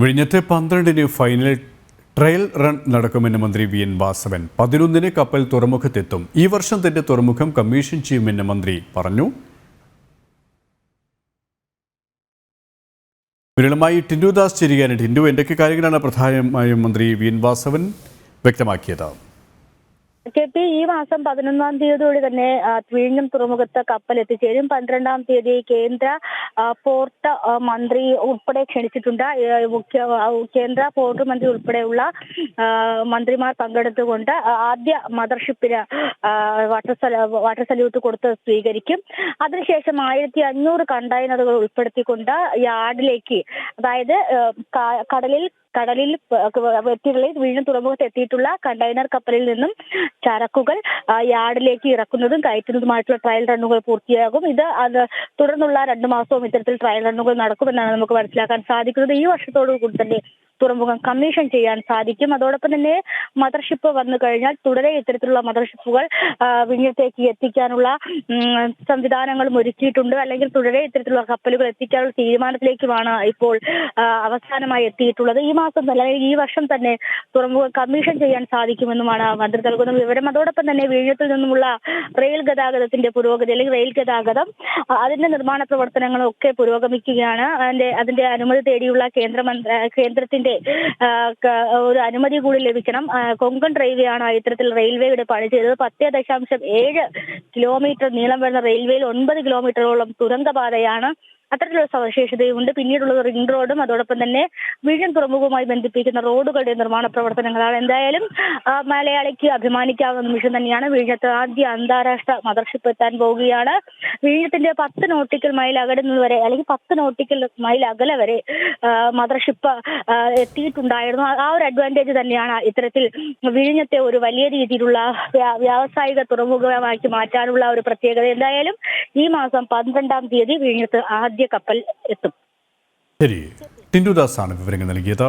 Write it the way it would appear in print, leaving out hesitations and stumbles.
വിഴിഞ്ഞത്തെ 12-ന് final trial run നടക്കുമെന്ന് മന്ത്രി V N Vasavan. 11-ന് കപ്പൽ തുറമുഖത്തെത്തും. ഈ വർഷം തന്നെ തുറമുഖം കമ്മീഷൻ ചെയ്യുമെന്ന് മന്ത്രി പറഞ്ഞു. വിരളമായി ടിൻഡു ദാസ് ചേരുകയാണ്. ടിൻഡു, എന്തൊക്കെ കാര്യങ്ങളാണ് പ്രധാനമായും മന്ത്രി വി എൻ വാസവൻ വ്യക്തമാക്കിയത്? KP ഈ മാസം 11-ാം തീയതിയോടെ തന്നെ വിഴിഞ്ഞം തുറമുഖത്ത് കപ്പൽ എത്തിച്ചേരും. 12-ാം തീയതി കേന്ദ്ര പോർട്ട് മന്ത്രി ഉൾപ്പെടെ ക്ഷണിച്ചിട്ടുണ്ട്. കേന്ദ്ര പോർട്ട് മന്ത്രി ഉൾപ്പെടെയുള്ള മന്ത്രിമാർ പങ്കെടുത്തുകൊണ്ട് ആദ്യ മദർഷിപ്പിന് വാട്ടർ സല്യൂട്ട് കൊടുത്ത് സ്വീകരിക്കും. അതിനുശേഷം 1500 കണ്ടെയ്നറുകൾ ഉൾപ്പെടുത്തിക്കൊണ്ട് യാർഡിലേക്ക്, അതായത് കടലിൽ വിഴിഞ്ഞം തുറമുഖത്ത് എത്തിയിട്ടുള്ള കണ്ടെയ്നർ കപ്പലിൽ നിന്നും ചരക്കുകൾ യാർഡിലേക്ക് ഇറക്കുന്നതും കയറ്റുന്നതുമായിട്ടുള്ള ട്രയൽ റണ്ണുകൾ പൂർത്തിയാകും. തുടർന്നുള്ള 2 മാസവും ഇത്തരത്തിൽ ട്രയൽ റണ്ണുകൾ നടക്കുമെന്നാണ് നമുക്ക് മനസ്സിലാക്കാൻ സാധിക്കുന്നത്. ഈ വർഷത്തോടു കൂടി തന്നെ തുറമുഖം കമ്മീഷൻ ചെയ്യാൻ സാധിക്കും. അതോടൊപ്പം തന്നെ മദർഷിപ്പ് വന്നു കഴിഞ്ഞാൽ തുടരെ ഇത്തരത്തിലുള്ള മദർഷിപ്പുകൾ വിഴിഞ്ഞത്തേക്ക് എത്തിക്കാനുള്ള സംവിധാനങ്ങളും ഒരുക്കിയിട്ടുണ്ട്. അല്ലെങ്കിൽ തുടരെ ഇത്തരത്തിലുള്ള കപ്പലുകൾ എത്തിക്കാനുള്ള തീരുമാനത്തിലേക്കുമാണ് ഇപ്പോൾ അവസാനമായി എത്തിയിട്ടുള്ളത്. ഈ മാസം അല്ലെങ്കിൽ ഈ വർഷം തന്നെ തുറമുഖം കമ്മീഷൻ ചെയ്യാൻ സാധിക്കുമെന്നുമാണ് മന്ത്രി നൽകുന്ന വിവരം. അതോടൊപ്പം തന്നെ വിഴിഞ്ഞത്തിൽ നിന്നുമുള്ള റെയിൽ ഗതാഗതത്തിന്റെ പുരോഗതി, അല്ലെങ്കിൽ റെയിൽ ഗതാഗതം അതിന്റെ നിർമ്മാണ പ്രവർത്തനങ്ങളും ഒക്കെ പുരോഗമിക്കുകയാണ്. അതിന്റെ അനുമതി തേടിയുള്ള കേന്ദ്രത്തിന്റെ ഒരു അനുമതി കൂടി ലഭിക്കണം. കൊങ്കൺ റെയിൽവേ ആണ് ഇത്തരത്തിൽ റെയിൽവേയുടെ പണി ചെയ്തത്. 10.7 കിലോമീറ്റർ നീളം വരുന്ന റെയിൽവേയിൽ 9 കിലോമീറ്ററോളം തുരങ്കപാതയാണ്. അത്തരത്തിലുള്ള സവിശേഷതയുണ്ട്. പിന്നീടുള്ളത് റിംഗ് റോഡും അതോടൊപ്പം തന്നെ വിഴിഞ്ഞം തുറമുഖവുമായി ബന്ധിപ്പിക്കുന്ന റോഡുകളുടെ നിർമ്മാണ പ്രവർത്തനങ്ങളാണ്. എന്തായാലും മലയാളിക്ക് അഭിമാനിക്കാവുന്ന നിമിഷം തന്നെയാണ്. വിഴിഞ്ഞത്ത് ആദ്യ അന്താരാഷ്ട്ര മദർഷിപ്പ് എത്താൻ പോവുകയാണ്. വിഴിഞ്ഞത്തിന്റെ 10 നോട്ടിക്കൽ മൈൽ അകലുന്നതുവരെ, അല്ലെങ്കിൽ 10 നോട്ടിക്കൽ മൈൽ അകലെ വരെ മദർഷിപ്പ് എത്തിയിട്ടുണ്ടായിരുന്നു. ആ ഒരു അഡ്വാൻറ്റേജ് തന്നെയാണ് ഇത്തരത്തിൽ വിഴിഞ്ഞത്തെ ഒരു വലിയ രീതിയിലുള്ള വ്യാവസായിക തുറമുഖമാക്കി മാറ്റാനുള്ള ഒരു പ്രത്യേകത. എന്തായാലും ഈ മാസം 12-ാം തീയതി വിഴിഞ്ഞത്ത് ആദ്യ കപ്പൽ എത്തും. ശരി, ടിൻഡു ദാസാണ് വിവരങ്ങൾ നൽകിയത്.